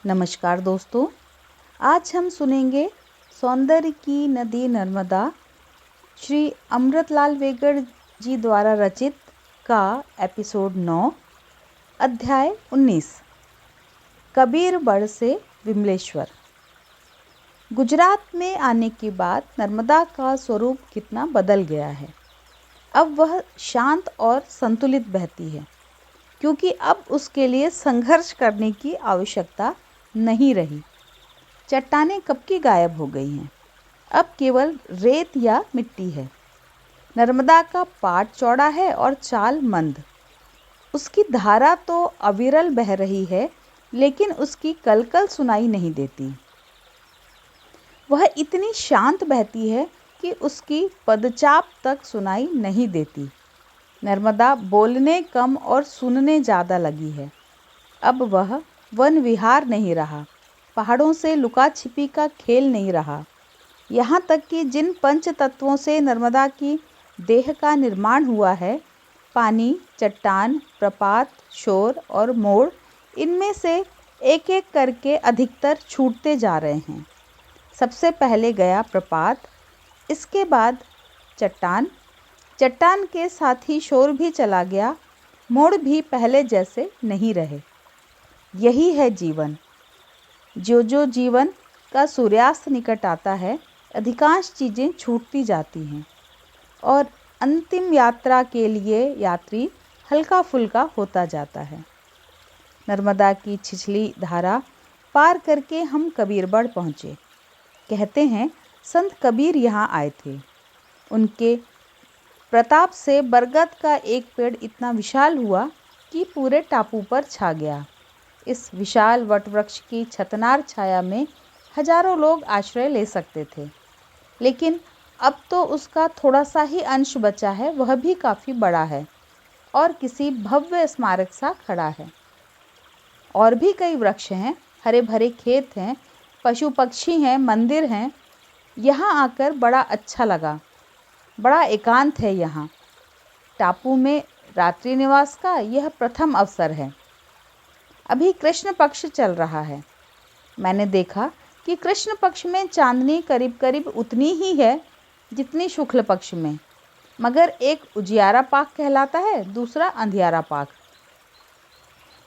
नमस्कार दोस्तों, आज हम सुनेंगे सौंदर्य की नदी नर्मदा श्री अमृतलाल वेगड़ जी द्वारा रचित का एपिसोड 9 अध्याय 19 कबीरबड़ से विमलेश्वर। गुजरात में आने के बाद नर्मदा का स्वरूप कितना बदल गया है। अब वह शांत और संतुलित बहती है, क्योंकि अब उसके लिए संघर्ष करने की आवश्यकता नहीं रही। चट्टानें कब की गायब हो गई हैं, अब केवल रेत या मिट्टी है। नर्मदा का पाट चौड़ा है और चाल मंद। उसकी धारा तो अविरल बह रही है, लेकिन उसकी कलकल सुनाई नहीं देती। वह इतनी शांत बहती है कि उसकी पदचाप तक सुनाई नहीं देती। नर्मदा बोलने कम और सुनने ज़्यादा लगी है। अब वह वन विहार नहीं रहा, पहाड़ों से लुका छिपी का खेल नहीं रहा। यहाँ तक कि जिन पंच तत्वों से नर्मदा की देह का निर्माण हुआ है, पानी, चट्टान, प्रपात, शोर और मोड़, इनमें से एक एक करके अधिकतर छूटते जा रहे हैं। सबसे पहले गया प्रपात, इसके बाद चट्टान, चट्टान के साथ ही शोर भी चला गया, मोड़ भी पहले जैसे नहीं रहे। यही है जीवन। जो जीवन का सूर्यास्त निकट आता है, अधिकांश चीज़ें छूटती जाती हैं और अंतिम यात्रा के लिए यात्री हल्का फुल्का होता जाता है। नर्मदा की छिछली धारा पार करके हम कबीरबड़ पहुँचे। कहते हैं संत कबीर यहाँ आए थे। उनके प्रताप से बरगद का एक पेड़ इतना विशाल हुआ कि पूरे टापू पर छा गया। इस विशाल वटवृक्ष की छतनार छाया में हजारों लोग आश्रय ले सकते थे, लेकिन अब तो उसका थोड़ा सा ही अंश बचा है। वह भी काफ़ी बड़ा है और किसी भव्य स्मारक सा खड़ा है। और भी कई वृक्ष हैं, हरे भरे खेत हैं, पशु पक्षी हैं, मंदिर हैं। यहाँ आकर बड़ा अच्छा लगा। बड़ा एकांत है यहाँ। टापू में रात्रि निवास का यह प्रथम अवसर है। अभी कृष्ण पक्ष चल रहा है। मैंने देखा कि कृष्ण पक्ष में चांदनी करीब करीब उतनी ही है जितनी शुक्ल पक्ष में, मगर एक उजियारा पाक कहलाता है, दूसरा अंधियारा पाक।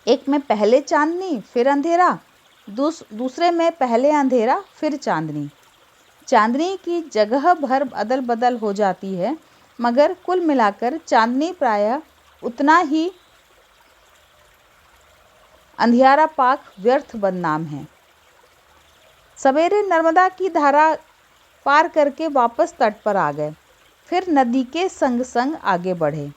एक में पहले चांदनी फिर अंधेरा, दूसरे में पहले अंधेरा फिर चांदनी। चांदनी की जगह भर अदल बदल हो जाती है, मगर कुल मिलाकर चांदनी प्रायः उतना ही अंधियारा पाक व्यर्थ बदनाम है। सवेरे नर्मदा की धारा पार करके वापस तट पर आ गए, फिर नदी के संग संग आगे बढ़े।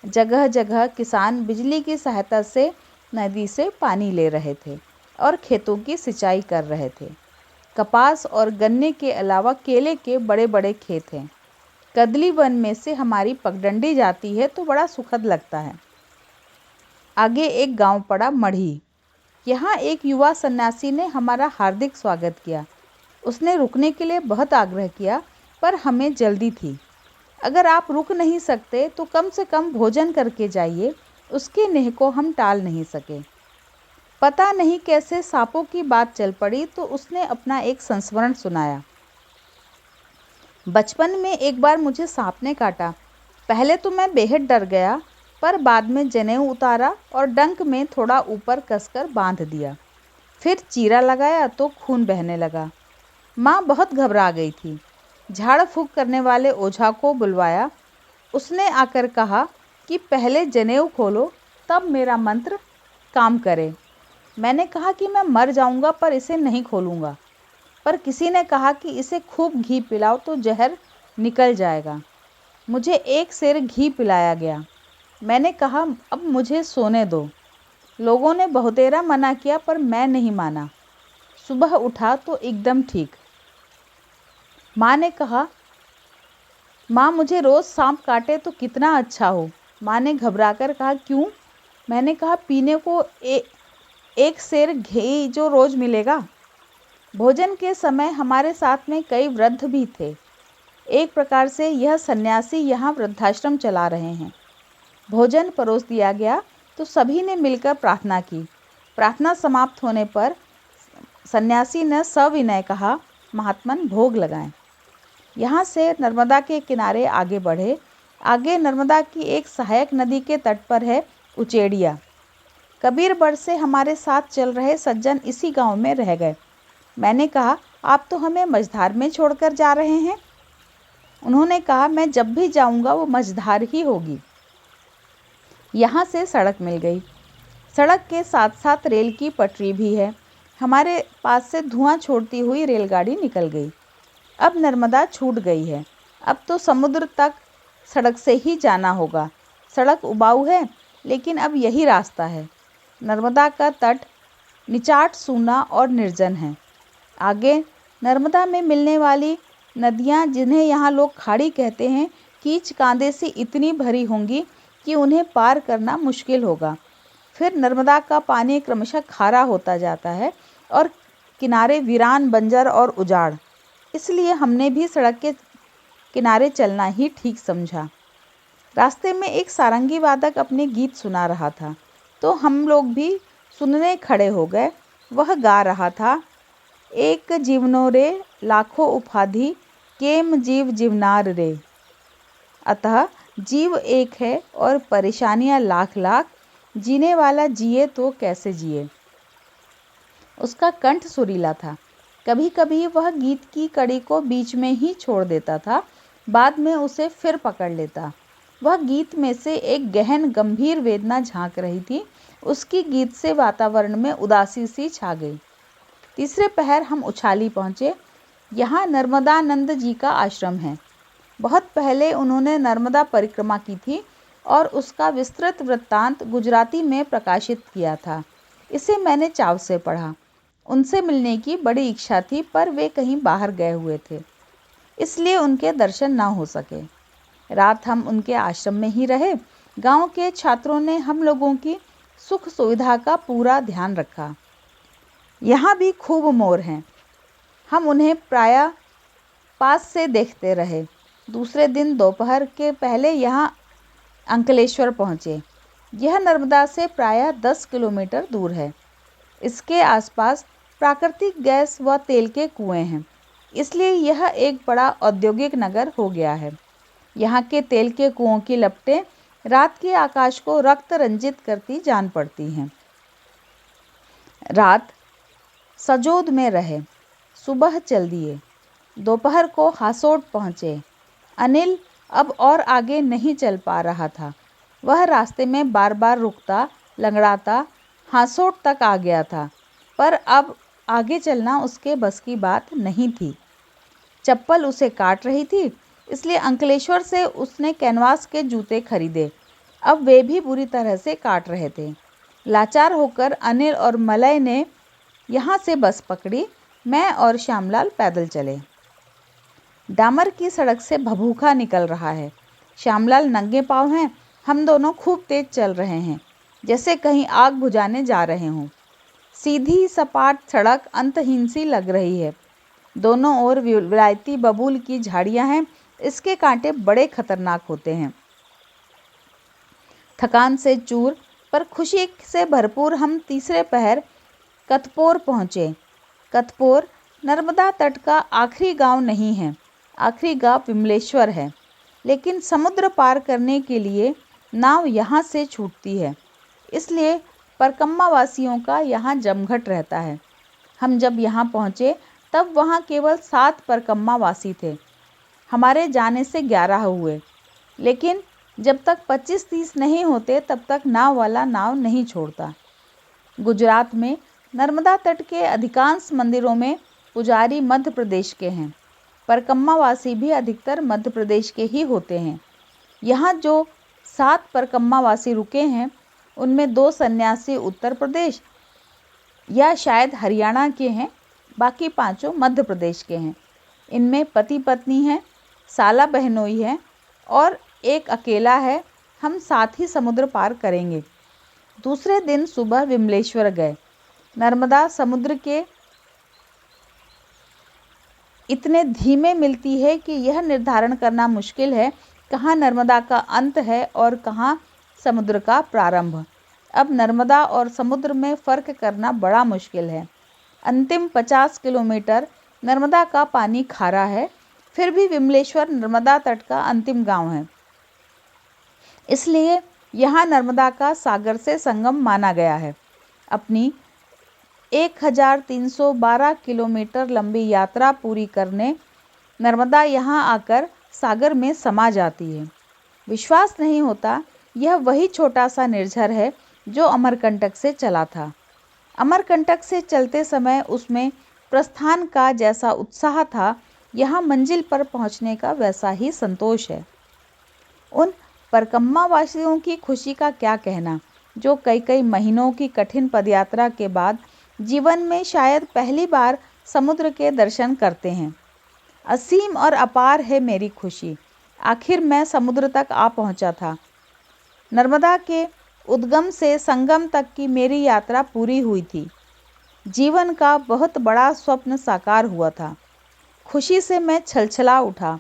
जगह जगह किसान बिजली की सहायता से नदी से पानी ले रहे थे और खेतों की सिंचाई कर रहे थे। कपास और गन्ने के अलावा केले के बड़े बड़े खेत हैं। कदली वन में से हमारी पगडंडी जाती है तो बड़ा सुखद लगता है। आगे एक गांव पड़ा, मढ़ी। यहाँ एक युवा सन्यासी ने हमारा हार्दिक स्वागत किया। उसने रुकने के लिए बहुत आग्रह किया, पर हमें जल्दी थी। अगर आप रुक नहीं सकते तो कम से कम भोजन करके जाइए। उसके नेह को हम टाल नहीं सके। पता नहीं कैसे सांपों की बात चल पड़ी तो उसने अपना एक संस्मरण सुनाया। बचपन में एक बार मुझे सांप ने काटा। पहले तो मैं बेहद डर गया, पर बाद में जनेऊ उतारा और डंक में थोड़ा ऊपर कसकर बांध दिया। फिर चीरा लगाया तो खून बहने लगा। माँ बहुत घबरा गई थी। झाड़ फूँक करने वाले ओझा को बुलवाया। उसने आकर कहा कि पहले जनेऊ खोलो, तब मेरा मंत्र काम करे। मैंने कहा कि मैं मर जाऊंगा पर इसे नहीं खोलूंगा। पर किसी ने कहा कि इसे खूब घी पिलाओ तो जहर निकल जाएगा। मुझे एक सेर घी पिलाया गया। मैंने कहा अब मुझे सोने दो। लोगों ने बहुतेरा मना किया, पर मैं नहीं माना। सुबह उठा तो एकदम ठीक। माँ ने कहा, माँ मुझे रोज़ सांप काटे तो कितना अच्छा हो। माँ ने घबराकर कहा, क्यों? मैंने कहा, पीने को एक सेर घी जो रोज़ मिलेगा। भोजन के समय हमारे साथ में कई वृद्ध भी थे। एक प्रकार से यह सन्यासी यहाँ वृद्धाश्रम चला रहे हैं। भोजन परोस दिया गया। तो सभी ने मिलकर प्रार्थना की। प्रार्थना समाप्त होने पर सन्यासी ने सविनय कहा, महात्मन भोग लगाएं। यहाँ से नर्मदा के किनारे आगे बढ़े। आगे नर्मदा की एक सहायक नदी के तट पर है उचेड़िया। कबीर बड़ से हमारे साथ चल रहे सज्जन इसी गांव में रह गए। मैंने कहा, आप तो हमें मझधार में छोड़कर जा रहे हैं। उन्होंने कहा, मैं जब भी जाऊंगा वो मझधार ही होगी। यहाँ से सड़क मिल गई। सड़क के साथ साथ रेल की पटरी भी है। हमारे पास से धुआं छोड़ती हुई रेलगाड़ी निकल गई। अब नर्मदा छूट गई है। अब तो समुद्र तक सड़क से ही जाना होगा। सड़क उबाऊ है, लेकिन अब यही रास्ता है। नर्मदा का तट निचाट, सूना और निर्जन है। आगे नर्मदा में मिलने वाली नदियाँ, जिन्हें यहाँ लोग खाड़ी कहते हैं, कीच कांदे से इतनी भरी होंगी कि उन्हें पार करना मुश्किल होगा। फिर नर्मदा का पानी क्रमशः खारा होता जाता है और किनारे वीरान, बंजर और उजाड़। इसलिए हमने भी सड़क के किनारे चलना ही ठीक समझा। रास्ते में एक सारंगी वादक अपने गीत सुना रहा था, तो हम लोग भी सुनने खड़े हो गए। वह गा रहा था, एक जीवनो रे लाखों उपाधि, केम जीव जीवनार रे। अतः जीव एक है और परेशानियां लाख लाख, जीने वाला जिए तो कैसे जिए। उसका कंठ सुरीला था। कभी कभी वह गीत की कड़ी को बीच में ही छोड़ देता था, बाद में उसे फिर पकड़ लेता। वह गीत में से एक गहन गंभीर वेदना झांक रही थी। उसकी गीत से वातावरण में उदासी सी छा गई। तीसरे पहर हम उछाली पहुँचे। यहाँ नर्मदानंद जी का आश्रम है। बहुत पहले उन्होंने नर्मदा परिक्रमा की थी और उसका विस्तृत वृत्तांत गुजराती में प्रकाशित किया था। इसे मैंने चाव से पढ़ा। उनसे मिलने की बड़ी इच्छा थी, पर वे कहीं बाहर गए हुए थे, इसलिए उनके दर्शन ना हो सके। रात हम उनके आश्रम में ही रहे। गांव के छात्रों ने हम लोगों की सुख सुविधा का पूरा ध्यान रखा। यहाँ भी खूब मोर हैं। हम उन्हें प्रायः पास से देखते रहे। दूसरे दिन दोपहर के पहले यहाँ अंकलेश्वर पहुँचे। यह नर्मदा से प्रायः 10 किलोमीटर दूर है। इसके आसपास प्राकृतिक गैस व तेल के कुएं हैं, इसलिए यह एक बड़ा औद्योगिक नगर हो गया है। यहाँ के तेल के कुओं की लपटें रात के आकाश को रक्त रंजित करती जान पड़ती हैं। रात सजोद में रहे। सुबह चल दिए। दोपहर को हासोट पहुँचे। अनिल अब और आगे नहीं चल पा रहा था। वह रास्ते में बार बार रुकता, लंगड़ाता हासोट तक आ गया था, पर अब आगे चलना उसके बस की बात नहीं थी। चप्पल उसे काट रही थी, इसलिए अंकलेश्वर से उसने कैनवास के जूते खरीदे। अब वे भी बुरी तरह से काट रहे थे। लाचार होकर अनिल और मलय ने यहाँ से बस पकड़ी। मैं और श्यामलाल पैदल चले। डामर की सड़क से भभूखा निकल रहा है। श्यामलाल नंगे पाँव हैं। हम दोनों खूब तेज चल रहे हैं, जैसे कहीं आग बुझाने जा रहे हों। सीधी सपाट सड़क अंतहीन सी लग रही है। दोनों ओर विलायती बबूल की झाड़ियां हैं। इसके कांटे बड़े खतरनाक होते हैं। थकान से चूर पर खुशी से भरपूर हम तीसरे पहर कतपोर पहुँचे। कतपोर नर्मदा तट का आखिरी गांव नहीं है। आखिरी गांव विमलेश्वर है, लेकिन समुद्र पार करने के लिए नाव यहाँ से छूटती है, इसलिए परकम्मा वासियों का यहाँ जमघट रहता है। हम जब यहाँ पहुँचे तब वहाँ केवल 7 परकम्मा वासी थे। हमारे जाने से 11 हुए, लेकिन जब तक 25-30 नहीं होते तब तक नाव वाला नाव नहीं छोड़ता। गुजरात में नर्मदा तट के अधिकांश मंदिरों में पुजारी मध्य प्रदेश के हैं। परकम्मा वासी भी अधिकतर मध्य प्रदेश के ही होते हैं। यहाँ जो 7 परकम्मा वासी रुके हैं, उनमें 2 सन्यासी उत्तर प्रदेश या शायद हरियाणा के हैं, बाकी 5 मध्य प्रदेश के हैं। इनमें पति पत्नी हैं, साला बहनोई है और एक अकेला है। हम साथ ही समुद्र पार करेंगे। दूसरे दिन सुबह विमलेश्वर गए। नर्मदा समुद्र के इतने धीमे मिलती है कि यह निर्धारण करना मुश्किल है कहाँ नर्मदा का अंत है और कहाँ समुद्र का प्रारंभ। अब नर्मदा और समुद्र में फ़र्क करना बड़ा मुश्किल है। अंतिम 50 किलोमीटर नर्मदा का पानी खारा है, फिर भी विमलेश्वर नर्मदा तट का अंतिम गांव है, इसलिए यहाँ नर्मदा का सागर से संगम माना गया है। अपनी 1312 किलोमीटर लंबी यात्रा पूरी करने नर्मदा यहाँ आकर सागर में समा जाती है। विश्वास नहीं होता, यह वही छोटा सा निर्झर है जो अमरकंटक से चला था। अमरकंटक से चलते समय उसमें प्रस्थान का जैसा उत्साह था, यहाँ मंजिल पर पहुँचने का वैसा ही संतोष है। उन परकम्मा वासियों की खुशी का क्या कहना, जो कई कई महीनों की कठिन पदयात्रा के बाद जीवन में शायद पहली बार समुद्र के दर्शन करते हैं। असीम और अपार है मेरी खुशी। आखिर मैं समुद्र तक आ पहुंचा था। नर्मदा के उद्गम से संगम तक की मेरी यात्रा पूरी हुई थी। जीवन का बहुत बड़ा स्वप्न साकार हुआ था। खुशी से मैं छलछला उठा।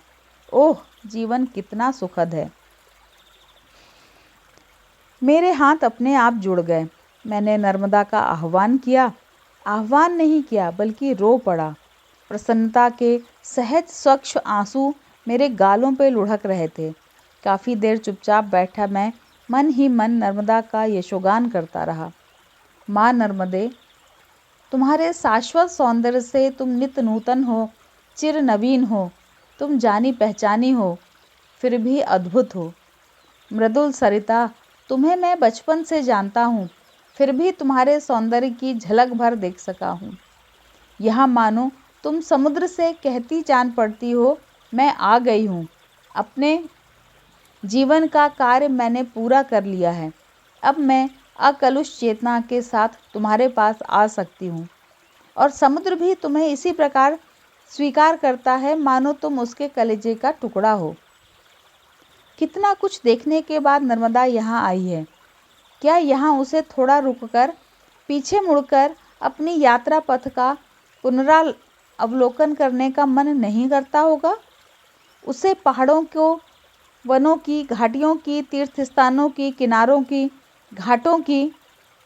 ओह, जीवन कितना सुखद है। मेरे हाथ अपने आप जुड़ गए। मैंने नर्मदा का आह्वान किया। आह्वान नहीं किया, बल्कि रो पड़ा। प्रसन्नता के सहज स्वच्छ आंसू मेरे गालों पे लुढ़क रहे थे। काफ़ी देर चुपचाप बैठा मैं मन ही मन नर्मदा का यशोगान करता रहा। माँ नर्मदे, तुम्हारे शाश्वत सौंदर्य से तुम नित नूतन हो, चिर नवीन हो, तुम जानी पहचानी हो, फिर भी अद्भुत हो। मृदुल सरिता, तुम्हें मैं बचपन से जानता हूँ, फिर भी तुम्हारे सौंदर्य की झलक भर देख सका हूँ। यहाँ मानो तुम समुद्र से कहती जान पड़ती हो, मैं आ गई हूँ। अपने जीवन का कार्य मैंने पूरा कर लिया है। अब मैं अकलुष चेतना के साथ तुम्हारे पास आ सकती हूँ, और समुद्र भी तुम्हें इसी प्रकार स्वीकार करता है, मानो तुम उसके कलेजे का टुकड़ा हो। कितना कुछ देखने के बाद नर्मदा यहाँ आई है। क्या यहाँ उसे थोड़ा रुककर, पीछे मुड़कर अपनी यात्रा पथ का पुनरावलोकन करने का मन नहीं करता होगा? उसे पहाड़ों को, वनों की, घाटियों की, तीर्थ स्थानों की, किनारों की, घाटों की,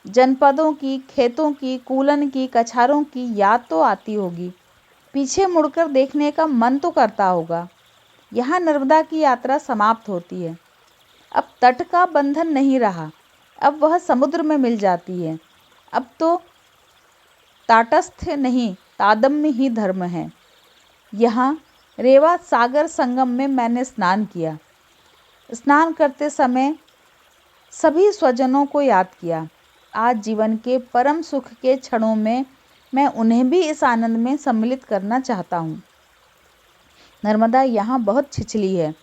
जनपदों की, खेतों की, कूलन की, कछारों की याद तो आती होगी। पीछे मुड़कर देखने का मन तो करता होगा। यहाँ नर्मदा की यात्रा समाप्त होती है। अब तट का बंधन नहीं रहा, अब वह समुद्र में मिल जाती है। अब तो ताटस्थ नहीं, तादम्य ही धर्म है। यहाँ रेवा सागर संगम में मैंने स्नान किया। स्नान करते समय सभी स्वजनों को याद किया। आज जीवन के परम सुख के क्षणों में मैं उन्हें भी इस आनंद में सम्मिलित करना चाहता हूँ। नर्मदा यहाँ बहुत छिछली है।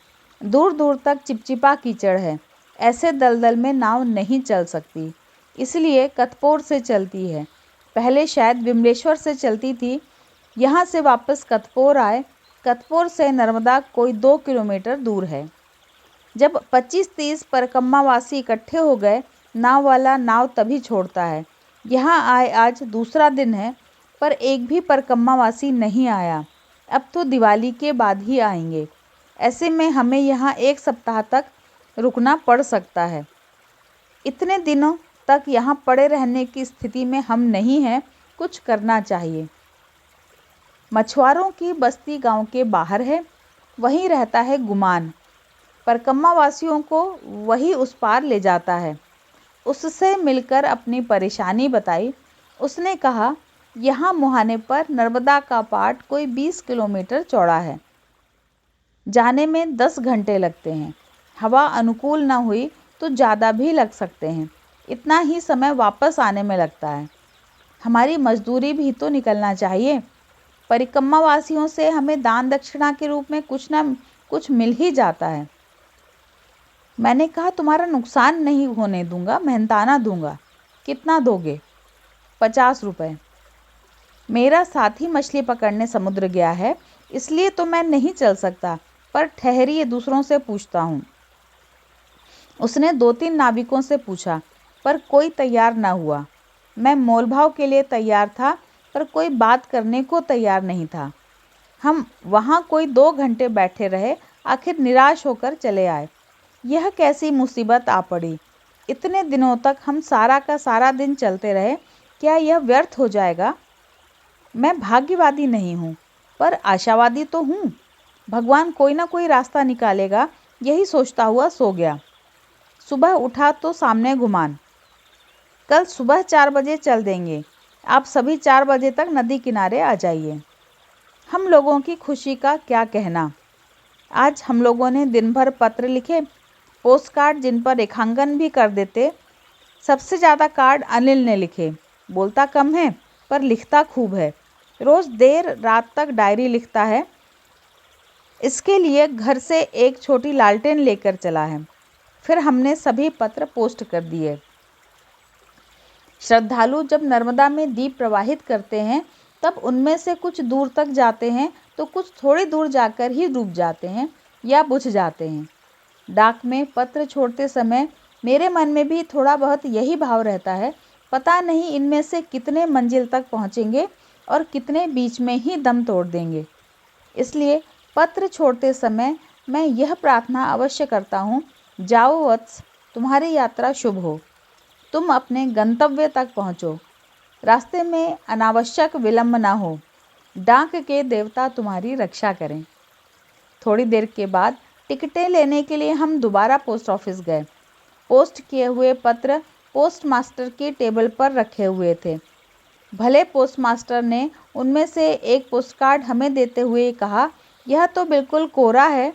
दूर दूर तक चिपचिपा कीचड़ है। ऐसे दलदल में नाव नहीं चल सकती, इसलिए कतपोर से चलती है। पहले शायद विमलेश्वर से चलती थी। यहाँ से वापस कतपोर आए। कतपोर से नर्मदा कोई 2 किलोमीटर दूर है। जब 25-30 परकम्मावासी इकट्ठे हो गए, नाव वाला नाव तभी छोड़ता है। यहाँ आए आज दूसरा दिन है, पर एक भी परकम्मावासी नहीं आया। अब तो दिवाली के बाद ही आएंगे। ऐसे में हमें यहाँ 1 सप्ताह तक रुकना पड़ सकता है। इतने दिनों तक यहाँ पड़े रहने की स्थिति में हम नहीं हैं। कुछ करना चाहिए। मछुआरों की बस्ती गांव के बाहर है, वहीं रहता है गुमान। परकम्मावासियों को वही उस पार ले जाता है। उससे मिलकर अपनी परेशानी बताई। उसने कहा, यहाँ मुहाने पर नर्मदा का पाट कोई 20 किलोमीटर चौड़ा है। जाने में 10 घंटे लगते हैं। हवा अनुकूल न हुई तो ज़्यादा भी लग सकते हैं। इतना ही समय वापस आने में लगता है। हमारी मजदूरी भी तो निकलना चाहिए। परिक्रमावासियों से हमें दान दक्षिणा के रूप में कुछ न कुछ मिल ही जाता है। मैंने कहा, तुम्हारा नुकसान नहीं होने दूंगा, मेहनताना दूंगा। कितना दोगे? 50 रुपये। मेरा साथी मछली पकड़ने समुद्र गया है, इसलिए तो मैं नहीं चल सकता, पर ठहरिए, दूसरों से पूछता हूँ। उसने 2-3 नाविकों से पूछा, पर कोई तैयार न हुआ। मैं मोलभाव के लिए तैयार था, पर कोई बात करने को तैयार नहीं था। हम वहाँ कोई 2 घंटे बैठे रहे, आखिर निराश होकर चले आए। यह कैसी मुसीबत आ पड़ी। इतने दिनों तक हम सारा का सारा दिन चलते रहे, क्या यह व्यर्थ हो जाएगा? मैं भाग्यवादी नहीं हूँ, पर आशावादी तो हूँ। भगवान कोई ना कोई रास्ता निकालेगा, यही सोचता हुआ सो गया। सुबह उठा तो सामने गुमान, कल सुबह 4 बजे चल देंगे। आप सभी 4 बजे तक नदी किनारे आ जाइए। हम लोगों की खुशी का क्या कहना। आज हम लोगों ने दिन भर पत्र लिखे, पोस्ट कार्ड जिन पर रेखांकन भी कर देते। सबसे ज़्यादा कार्ड अनिल ने लिखे। बोलता कम है पर लिखता खूब है। रोज़ देर रात तक डायरी लिखता है। इसके लिए घर से एक छोटी लालटेन लेकर चला है। फिर हमने सभी पत्र पोस्ट कर दिए। श्रद्धालु जब नर्मदा में दीप प्रवाहित करते हैं तब उनमें से कुछ दूर तक जाते हैं तो कुछ थोड़ी दूर जाकर ही डूब जाते हैं या बुझ जाते हैं। डाक में पत्र छोड़ते समय मेरे मन में भी थोड़ा बहुत यही भाव रहता है, पता नहीं इनमें से कितने मंजिल तक पहुँचेंगे और कितने बीच में ही दम तोड़ देंगे। इसलिए पत्र छोड़ते समय मैं यह प्रार्थना अवश्य करता हूँ, जाओ वत्स, तुम्हारी यात्रा शुभ हो। तुम अपने गंतव्य तक पहुँचो। रास्ते में अनावश्यक विलंब न हो। डाक के देवता तुम्हारी रक्षा करें। थोड़ी देर के बाद टिकटें लेने के लिए हम दोबारा पोस्ट ऑफिस गए। पोस्ट किए हुए पत्र पोस्ट मास्टर की टेबल पर रखे हुए थे। भले पोस्ट मास्टर ने उनमें से एक पोस्टकार्ड हमें देते हुए कहा, यह तो बिल्कुल कोरा है,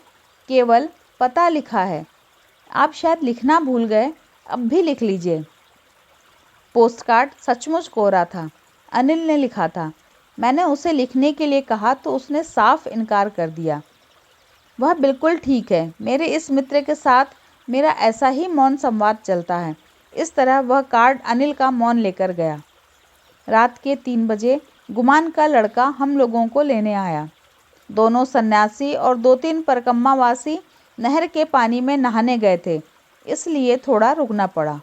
केवल पता लिखा है। आप शायद लिखना भूल गए, अब भी लिख लीजिए। पोस्टकार्ड सचमुच कोरा था। अनिल ने लिखा था। मैंने उसे लिखने के लिए कहा तो उसने साफ इनकार कर दिया। वह बिल्कुल ठीक है। मेरे इस मित्र के साथ मेरा ऐसा ही मौन संवाद चलता है। इस तरह वह कार्ड अनिल का मौन लेकर गया। रात के 3 बजे गुमान का लड़का हम लोगों को लेने आया। दोनों सन्यासी और 2-3 परकम्मावासी नहर के पानी में नहाने गए थे, इसलिए थोड़ा रुकना पड़ा।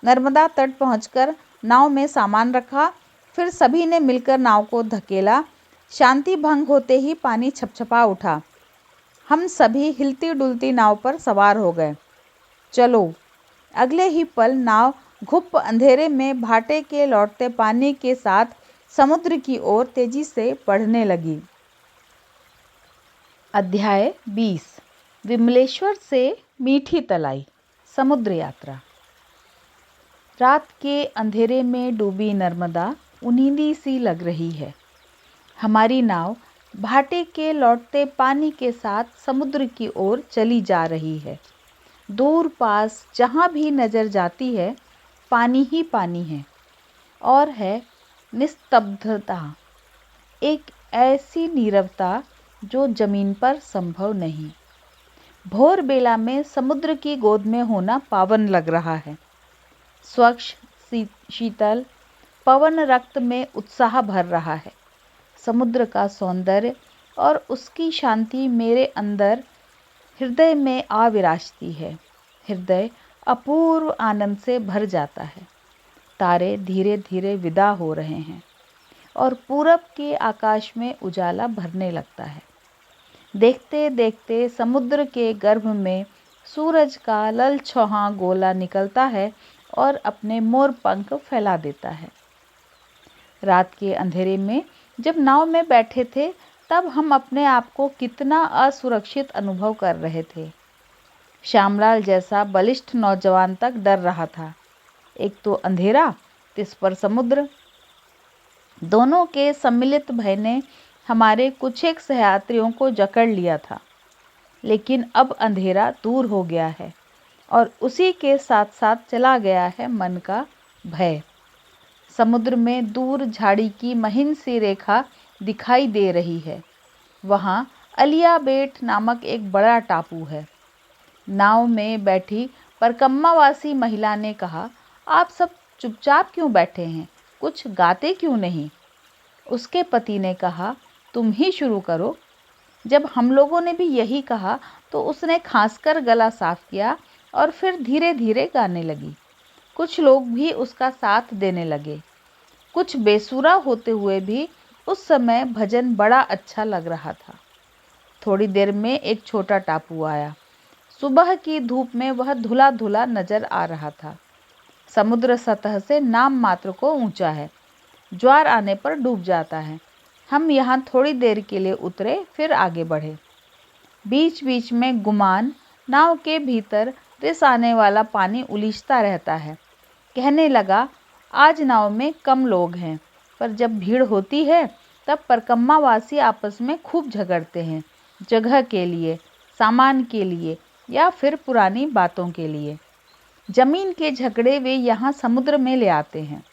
नर्मदा तट पहुंचकर नाव में सामान रखा, फिर सभी ने मिलकर नाव को धकेला। शांति भंग होते ही पानी छपछपा उठा। हम सभी हिलती डुलती नाव पर सवार हो गए। चलो। अगले ही पल नाव घुप अंधेरे में भाटे के लौटते पानी के साथ समुद्र की ओर तेजी से बढ़ने लगी। अध्याय 20। विमलेश्वर से मीठी तलाई, समुद्र यात्रा। रात के अंधेरे में डूबी नर्मदा उनींदी सी लग रही है। हमारी नाव भाटे के लौटते पानी के साथ समुद्र की ओर चली जा रही है। दूर पास जहाँ भी नज़र जाती है पानी ही पानी है और है निस्तब्धता, एक ऐसी नीरवता जो जमीन पर संभव नहीं। भोर बेला में समुद्र की गोद में होना पावन लग रहा है। स्वच्छ शीतल पवन रक्त में उत्साह भर रहा है। समुद्र का सौंदर्य और उसकी शांति मेरे अंदर हृदय में आ विराजती है। हृदय अपूर्व आनंद से भर जाता है। तारे धीरे धीरे विदा हो रहे हैं और पूरब के आकाश में उजाला भरने लगता है। देखते देखते समुद्र के गर्भ में सूरज का ललछौहा गोला निकलता है और अपने मोर पंख फैला देता है। रात के अंधेरे में जब नाव में बैठे थे तब हम अपने आप को कितना असुरक्षित अनुभव कर रहे थे। श्यामलाल जैसा बलिष्ठ नौजवान तक डर रहा था। एक तो अंधेरा, तिस पर समुद्र। दोनों के सम्मिलित भय ने हमारे कुछ एक सहयात्रियों को जकड़ लिया था। लेकिन अब अंधेरा दूर हो गया है और उसी के साथ साथ चला गया है मन का भय। समुद्र में दूर झाड़ी की महीन सी रेखा दिखाई दे रही है। वहाँ अलियाबेट नामक एक बड़ा टापू है। नाव में बैठी परकम्मावासी महिला ने कहा, आप सब चुपचाप क्यों बैठे हैं, कुछ गाते क्यों नहीं? उसके पति ने कहा, तुम ही शुरू करो। जब हम लोगों ने भी यही कहा तो उसने खांसकर गला साफ किया और फिर धीरे धीरे गाने लगी। कुछ लोग भी उसका साथ देने लगे। कुछ बेसुरा होते हुए भी उस समय भजन बड़ा अच्छा लग रहा था। थोड़ी देर में एक छोटा टापू आया। सुबह की धूप में वह धुला धुला नजर आ रहा था। समुद्र सतह से नाम मात्र को ऊंचा है। ज्वार आने पर डूब जाता है। हम यहाँ थोड़ी देर के लिए उतरे, फिर आगे बढ़े। बीच बीच में गुमान नाव के भीतर रिस आने वाला पानी उलीचता रहता है। कहने लगा, आज नाव में कम लोग हैं, पर जब भीड़ होती है तब परकम्मावासी आपस में खूब झगड़ते हैं, जगह के लिए, सामान के लिए या फिर पुरानी बातों के लिए। जमीन के झगड़े वे यहाँ समुद्र में ले आते हैं।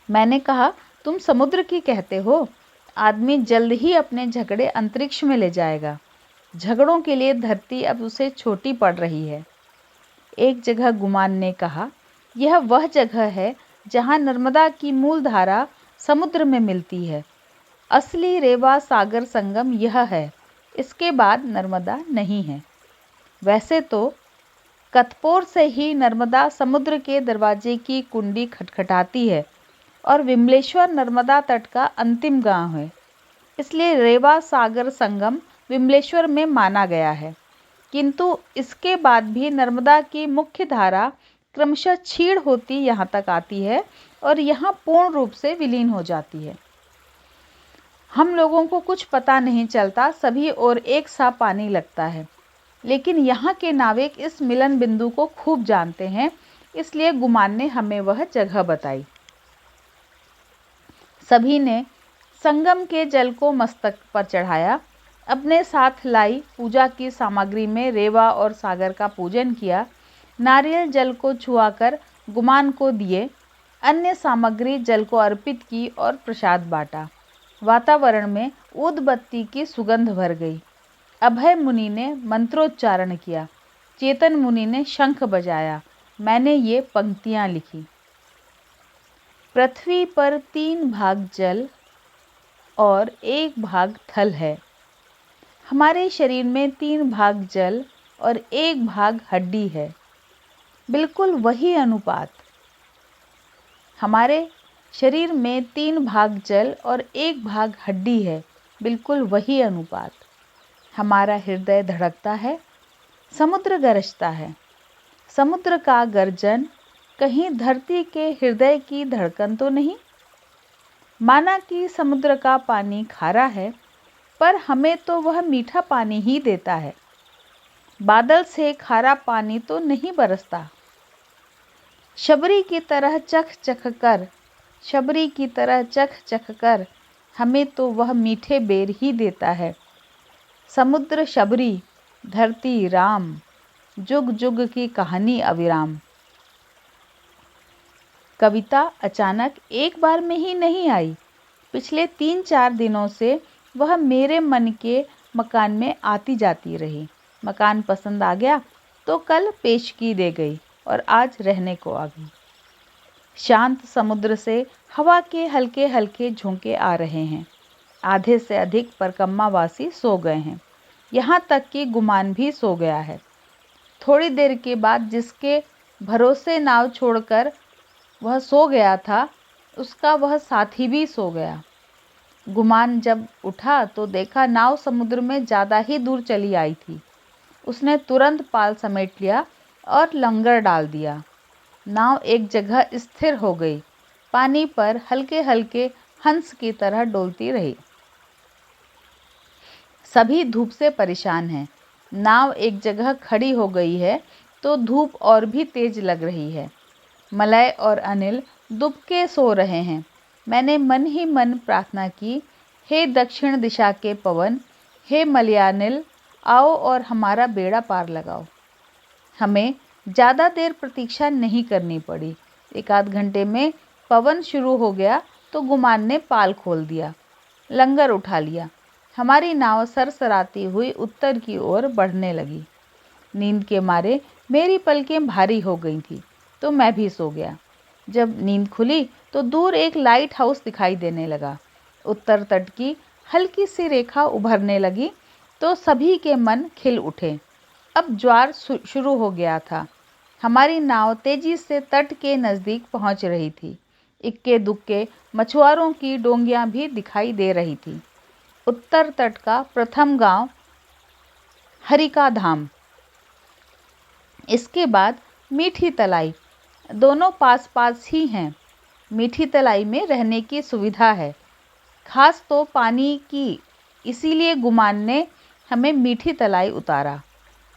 मैंने कहा, तुम समुद्र की कहते हो? आदमी जल्द ही अपने झगड़े अंतरिक्ष में ले जाएगा। झगड़ों के लिए धरती अब उसे छोटी पड़ रही है। एक जगह गुमान ने कहा, यह वह जगह है जहाँ नर्मदा की मूल धारा समुद्र में मिलती है। असली रेवा सागर संगम यह है, इसके बाद नर्मदा नहीं है। वैसे तो कतपोर से ही नर्मदा समुद्र के दरवाजे की कुंडी खटखटाती है और विमलेश्वर नर्मदा तट का अंतिम गांव है, इसलिए रेवा सागर संगम विमलेश्वर में माना गया है। किंतु इसके बाद भी नर्मदा की मुख्य धारा क्रमशः क्षीण होती यहाँ तक आती है और यहाँ पूर्ण रूप से विलीन हो जाती है। हम लोगों को कुछ पता नहीं चलता, सभी ओर एक सा पानी लगता है। लेकिन यहाँ के नाविक इस मिलन बिंदु को खूब जानते हैं, इसलिए गुमान ने हमें वह जगह बताई। सभी ने संगम के जल को मस्तक पर चढ़ाया, अपने साथ लाई पूजा की सामग्री में रेवा और सागर का पूजन किया, नारियल जल को छुआकर गुमान को दिए, अन्य सामग्री जल को अर्पित की और प्रसाद बांटा। वातावरण में ऊदबत्ती की सुगंध भर गई। अभय मुनि ने मंत्रोच्चारण किया, चेतन मुनि ने शंख बजाया। मैंने ये पंक्तियाँ लिखी। पृथ्वी पर 3 भाग जल और 1 भाग थल है। हमारे शरीर में 3 भाग जल और 1 भाग हड्डी है, बिल्कुल वही अनुपात। हमारे शरीर में 3 भाग जल और 1 भाग हड्डी है, बिल्कुल वही अनुपात। हमारा हृदय धड़कता है, समुद्र गरजता है। समुद्र का गर्जन कहीं धरती के हृदय की धड़कन तो नहीं? माना कि समुद्र का पानी खारा है, पर हमें तो वह मीठा पानी ही देता है। बादल से खारा पानी तो नहीं बरसता। शबरी की तरह चख चख कर हमें तो वह मीठे बेर ही देता है। समुद्र शबरी, धरती राम, जुग जुग की कहानी अविराम। कविता अचानक एक बार में ही नहीं आई। पिछले 3-4 दिनों से वह मेरे मन के मकान में आती जाती रही। मकान पसंद आ गया तो कल पेशगी दे गई और आज रहने को आ गई। शांत समुद्र से हवा के हल्के हल्के झोंके आ रहे हैं। आधे से अधिक परकम्मावासी सो गए हैं, यहाँ तक कि गुमान भी सो गया है। थोड़ी देर के बाद जिसके भरोसे नाव छोड़कर वह सो गया था, उसका वह साथी भी सो गया। गुमान जब उठा तो देखा नाव समुद्र में ज़्यादा ही दूर चली आई थी। उसने तुरंत पाल समेट लिया और लंगर डाल दिया। नाव एक जगह स्थिर हो गई, पानी पर हल्के हल्के हंस की तरह डोलती रही। सभी धूप से परेशान हैं। नाव एक जगह खड़ी हो गई है तो धूप और भी तेज लग रही है। मलय और अनिल दुबके सो रहे हैं। मैंने मन ही मन प्रार्थना की, हे दक्षिण दिशा के पवन, हे मलयानिल, आओ और हमारा बेड़ा पार लगाओ। हमें ज़्यादा देर प्रतीक्षा नहीं करनी पड़ी। 1-आध घंटे में पवन शुरू हो गया तो गुमान ने पाल खोल दिया, लंगर उठा लिया। हमारी नाव सरसराती हुई उत्तर की ओर बढ़ने लगी। नींद के मारे मेरी पलकें भारी हो गई थी तो मैं भी सो गया। जब नींद खुली तो दूर एक लाइट हाउस दिखाई देने लगा। उत्तर तट की हल्की सी रेखा उभरने लगी तो सभी के मन खिल उठे। अब ज्वार शुरू हो गया था। हमारी नाव तेजी से तट के नज़दीक पहुंच रही थी। इक्के दुक्के मछुआरों की डोंगियां भी दिखाई दे रही थी। उत्तर तट का प्रथम गांव हरिका धाम, इसके बाद मीठी तलाई दोनों पास पास ही हैं। मीठी तलाई में रहने की सुविधा है, खास तो पानी की, इसीलिए गुमान ने हमें मीठी तलाई उतारा।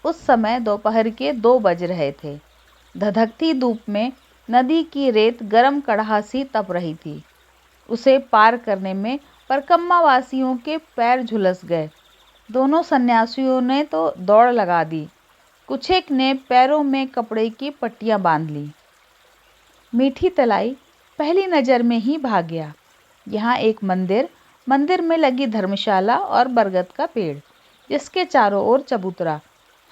उस समय दोपहर के 2 बज रहे थे। धधकती धूप में नदी की रेत गरम कड़ाह सी तप रही थी। उसे पार करने में परकम्मा वासियों के पैर झुलस गए। दोनों सन्यासियों ने तो दौड़ लगा दी, कुछ एक ने पैरों में कपड़े की पट्टियां बांध ली। मीठी तलाई पहली नज़र में ही भाग गया। यहाँ एक मंदिर में लगी धर्मशाला और बरगद का पेड़, जिसके चारों ओर चबूतरा।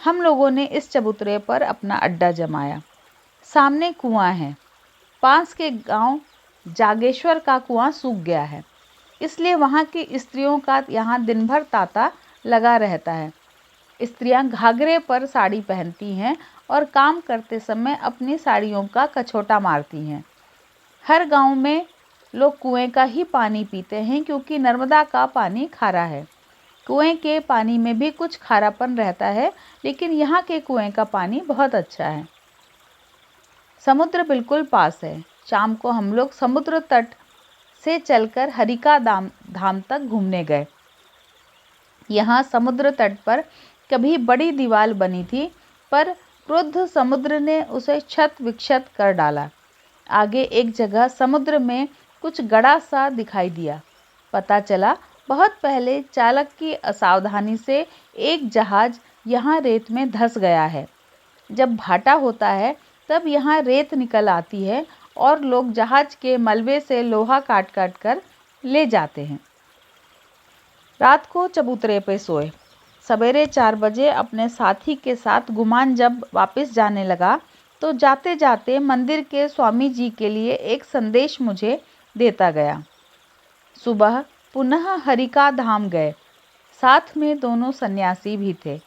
हम लोगों ने इस चबूतरे पर अपना अड्डा जमाया। सामने कुआं है। पास के गांव जागेश्वर का कुआं सूख गया है, इसलिए वहाँ की स्त्रियों का यहाँ दिन भर तांता लगा रहता है। स्त्रियां घाघरे पर साड़ी पहनती हैं और काम करते समय अपनी साड़ियों का कछोटा मारती हैं। हर गांव में लोग कुएं का ही पानी पीते हैं, क्योंकि नर्मदा का पानी खारा है। कुएं के पानी में भी कुछ खारापन रहता है, लेकिन यहाँ के कुएं का पानी बहुत अच्छा है। समुद्र बिल्कुल पास है। शाम को हम लोग समुद्र तट से चलकर हरिका धाम तक घूमने गए। यहाँ समुद्र तट पर कभी बड़ी दीवार बनी थी, पर क्रुद्ध समुद्र ने उसे क्षत विक्षत कर डाला। आगे एक जगह समुद्र में कुछ गड़ा सा दिखाई दिया। पता चला बहुत पहले चालक की असावधानी से एक जहाज यहाँ रेत में धंस गया है। जब भाटा होता है तब यहाँ रेत निकल आती है और लोग जहाज के मलबे से लोहा काट काट कर ले जाते हैं। रात को चबूतरे पे सोए। सवेरे 4 बजे अपने साथी के साथ गुमान जब वापस जाने लगा, तो जाते जाते मंदिर के स्वामी जी के लिए एक संदेश मुझे देता गया। सुबह पुनः हरिका धाम गए। साथ में दोनों सन्यासी भी थे।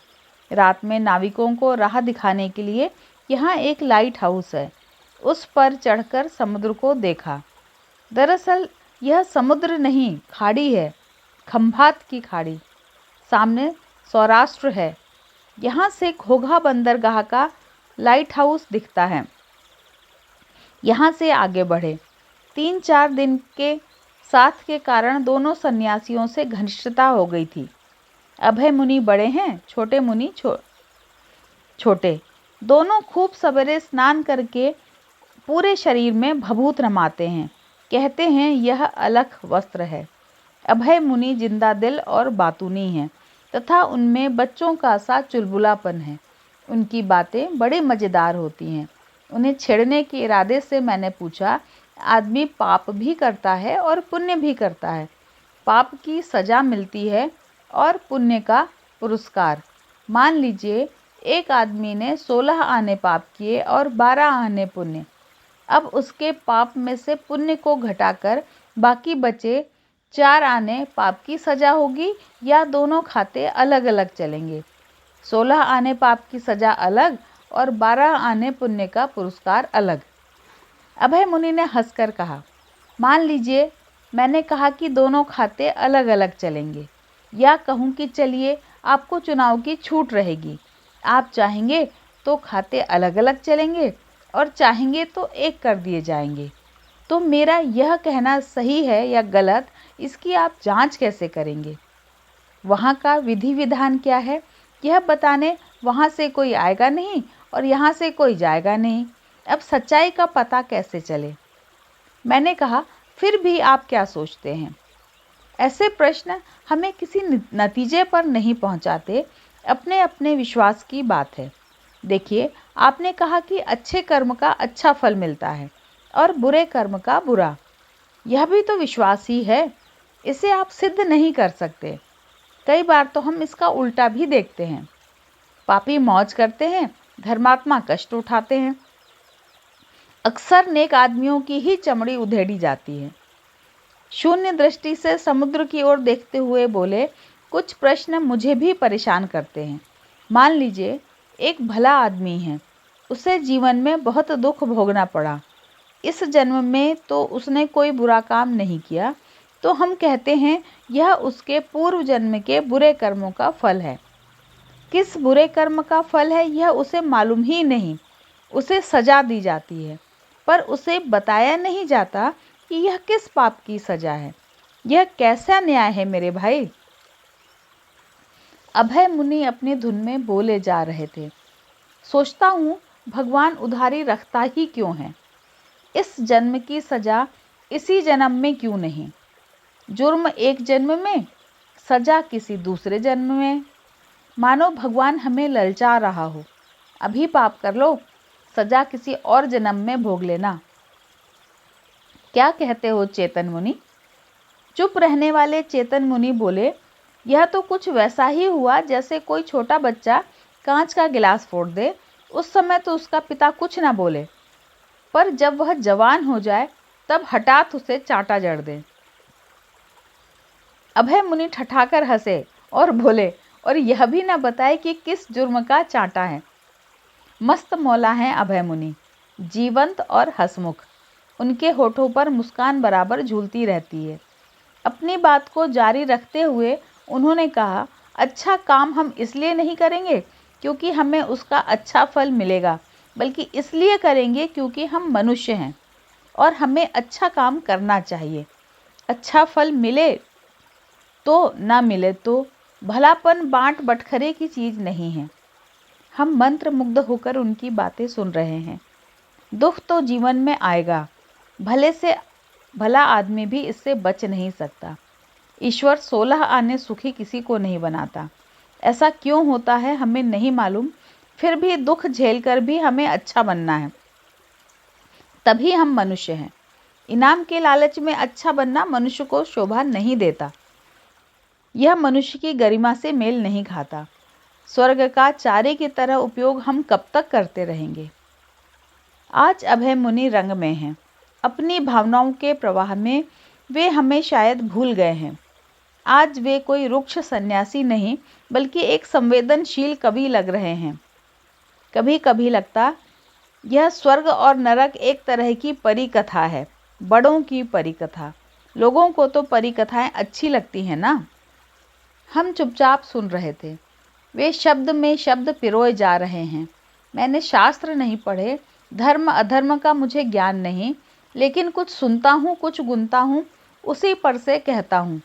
रात में नाविकों को राह दिखाने के लिए यहाँ एक लाइट हाउस है। उस पर चढ़कर समुद्र को देखा। दरअसल यह समुद्र नहीं, खाड़ी है, खंभात की खाड़ी। सामने सौराष्ट्र है। यहाँ से घोघा बंदरगाह का लाइट हाउस दिखता है। यहाँ से आगे बढ़े। 3-4 दिन के साथ के कारण दोनों सन्यासियों से घनिष्ठता हो गई थी। अभय मुनि बड़े हैं, छोटे मुनि छोटे। दोनों खूब सवेरे स्नान करके पूरे शरीर में भभूत रमाते हैं। कहते हैं यह अलख वस्त्र है। अभय मुनि जिंदा दिल और बातूनी हैं, तथा उनमें बच्चों का सा चुलबुलापन है। उनकी बातें बड़े मज़ेदार होती हैं। उन्हें छेड़ने के इरादे से मैंने पूछा, आदमी पाप भी करता है और पुण्य भी करता है। पाप की सज़ा मिलती है और पुण्य का पुरस्कार। मान लीजिए एक आदमी ने 16 आने पाप किए और 12 आने पुण्य। अब उसके पाप में से पुण्य को घटाकर बाकी बचे 4 आने पाप की सज़ा होगी, या दोनों खाते अलग अलग चलेंगे। 16 आने पाप की सज़ा अलग और 12 आने पुण्य का पुरस्कार अलग। अभय मुनि ने हंसकर कहा, मान लीजिए मैंने कहा कि दोनों खाते अलग अलग चलेंगे, या कहूँ कि चलिए आपको चुनाव की छूट रहेगी। आप चाहेंगे तो खाते अलग अलग चलेंगे और चाहेंगे तो एक कर दिए जाएंगे। तो मेरा यह कहना सही है या गलत, इसकी आप जांच कैसे करेंगे? वहाँ का विधि विधान क्या है, यह बताने वहाँ से कोई आएगा नहीं और यहाँ से कोई जाएगा नहीं। अब सच्चाई का पता कैसे चले? मैंने कहा, फिर भी आप क्या सोचते हैं? ऐसे प्रश्न हमें किसी नतीजे पर नहीं पहुँचाते, अपने अपने विश्वास की बात है। देखिए, आपने कहा कि अच्छे कर्म का अच्छा फल मिलता है और बुरे कर्म का बुरा। यह भी तो विश्वास ही है, इसे आप सिद्ध नहीं कर सकते। कई बार तो हम इसका उल्टा भी देखते हैं। पापी मौज करते हैं, धर्मात्मा कष्ट उठाते हैं। अक्सर नेक आदमियों की ही चमड़ी उधेड़ी जाती है। शून्य दृष्टि से समुद्र की ओर देखते हुए बोले, कुछ प्रश्न मुझे भी परेशान करते हैं। मान लीजिए एक भला आदमी है, उसे जीवन में बहुत दुख भोगना पड़ा। इस जन्म में तो उसने कोई बुरा काम नहीं किया, तो हम कहते हैं यह उसके पूर्व जन्म के बुरे कर्मों का फल है। किस बुरे कर्म का फल है यह उसे मालूम ही नहीं, उसे सजा दी जाती है। पर उसे बताया नहीं जाता कि यह किस पाप की सजा है। यह कैसा न्याय है मेरे भाई? अभय मुनि अपनी धुन में बोले जा रहे थे। सोचता हूँ भगवान उधारी रखता ही क्यों है? इस जन्म की सजा इसी जन्म में क्यों नहीं? जुर्म एक जन्म में, सजा किसी दूसरे जन्म में। मानो भगवान हमें ललचा रहा हो, अभी पाप कर लो, सजा किसी और जन्म में भोग लेना। क्या कहते हो चेतन मुनि? चुप रहने वाले चेतन मुनि बोले, यह तो कुछ वैसा ही हुआ जैसे कोई छोटा बच्चा कांच का गिलास फोड़ दे। उस समय तो उसका पिता कुछ ना बोले, पर जब वह जवान हो जाए तब हठात उसे चांटा जड़ दे। अभय मुनि ठठाकर हंसे और बोले, और यह भी न बताए कि किस जुर्म का चांटा है। मस्त मौला हैं अभय मुनि, जीवंत और हंसमुख। उनके होठों पर मुस्कान बराबर झूलती रहती है। अपनी बात को जारी रखते हुए उन्होंने कहा, अच्छा काम हम इसलिए नहीं करेंगे क्योंकि हमें उसका अच्छा फल मिलेगा, बल्कि इसलिए करेंगे क्योंकि हम मनुष्य हैं और हमें अच्छा काम करना चाहिए। अच्छा फल मिले तो ना मिले तो, भलापन बांट बटखरे की चीज़ नहीं है। हम मंत्र मुग्ध होकर उनकी बातें सुन रहे हैं। दुख तो जीवन में आएगा, भले से भला आदमी भी इससे बच नहीं सकता। ईश्वर 16 आने सुखी किसी को नहीं बनाता। ऐसा क्यों होता है हमें नहीं मालूम, फिर भी दुख झेलकर भी हमें अच्छा बनना है, तभी हम मनुष्य हैं। इनाम के लालच में अच्छा बनना मनुष्य को शोभा नहीं देता। यह मनुष्य की गरिमा से मेल नहीं खाता। स्वर्ग का चारे की तरह उपयोग हम कब तक करते रहेंगे? आज अभय मुनि रंग में हैं। अपनी भावनाओं के प्रवाह में वे हमें शायद भूल गए हैं। आज वे कोई रुक्ष सन्यासी नहीं, बल्कि एक संवेदनशील कवि लग रहे हैं। कभी कभी लगता यह स्वर्ग और नरक एक तरह की परी कथा है, बड़ों की परी कथा। लोगों को तो परी कथाएं अच्छी लगती हैं ना। हम चुपचाप सुन रहे थे। वे शब्द में शब्द पिरोए जा रहे हैं। मैंने शास्त्र नहीं पढ़े, धर्म अधर्म का मुझे ज्ञान नहीं, लेकिन कुछ सुनता हूँ, कुछ गुनता हूँ, उसी पर से कहता हूँ।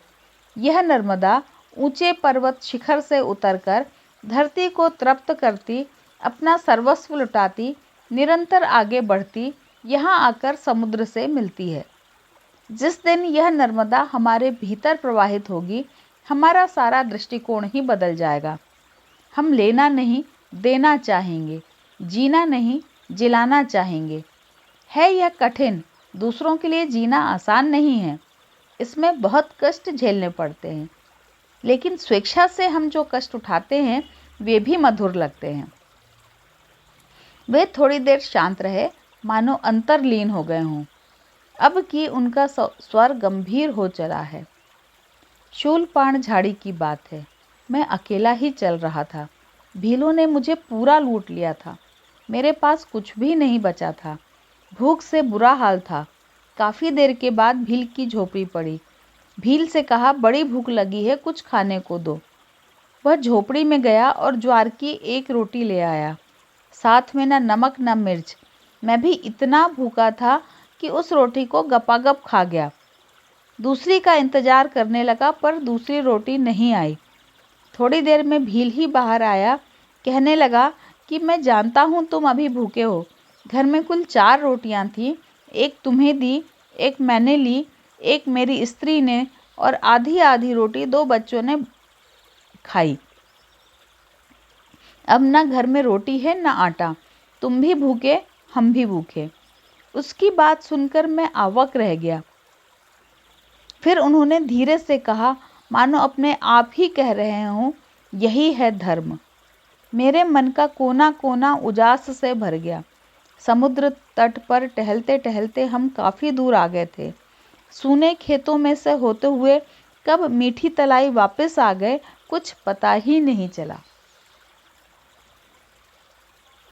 यह नर्मदा ऊंचे पर्वत शिखर से उतरकर धरती को तृप्त करती, अपना सर्वस्व लुटाती, निरंतर आगे बढ़ती, यहाँ आकर समुद्र से मिलती है। जिस दिन यह नर्मदा हमारे भीतर प्रवाहित होगी, हमारा सारा दृष्टिकोण ही बदल जाएगा। हम लेना नहीं देना चाहेंगे, जीना नहीं जिलाना चाहेंगे। है यह कठिन, दूसरों के लिए जीना आसान नहीं है। इसमें बहुत कष्ट झेलने पड़ते हैं, लेकिन स्वेच्छा से हम जो कष्ट उठाते हैं वे भी मधुर लगते हैं। वे थोड़ी देर शांत रहे, मानो अंतर्लीन हो गए हों। अब कि उनका स्वर गंभीर हो चला है। शूलपाण झाड़ी की बात है। मैं अकेला ही चल रहा था। भीलों ने मुझे पूरा लूट लिया था। मेरे पास कुछ भी नहीं बचा था। भूख से बुरा हाल था। काफ़ी देर के बाद भील की झोपड़ी पड़ी। भील से कहा, बड़ी भूख लगी है, कुछ खाने को दो। वह झोपड़ी में गया और ज्वार की एक रोटी ले आया, साथ में न नमक न मिर्च। मैं भी इतना भूखा था कि उस रोटी को गपागप खा गया। दूसरी का इंतजार करने लगा, पर दूसरी रोटी नहीं आई। थोड़ी देर में भील ही बाहर आया, कहने लगा कि मैं जानता हूँ तुम अभी भूखे हो। घर में कुल 4 रोटियाँ थीं, एक तुम्हें दी, एक मैंने ली, एक मेरी स्त्री ने, और आधी आधी रोटी 2 बच्चों ने खाई। अब न घर में रोटी है न आटा। तुम भी भूखे, हम भी भूखे। उसकी बात सुनकर मैं अवाक रह गया। फिर उन्होंने धीरे से कहा, मानो अपने आप ही कह रहे हों, यही है धर्म। मेरे मन का कोना कोना उजास से भर गया। समुद्र तट पर टहलते टहलते हम काफ़ी दूर आ गए थे। सूने खेतों में से होते हुए कब मीठी तलाई वापस आ गए, कुछ पता ही नहीं चला।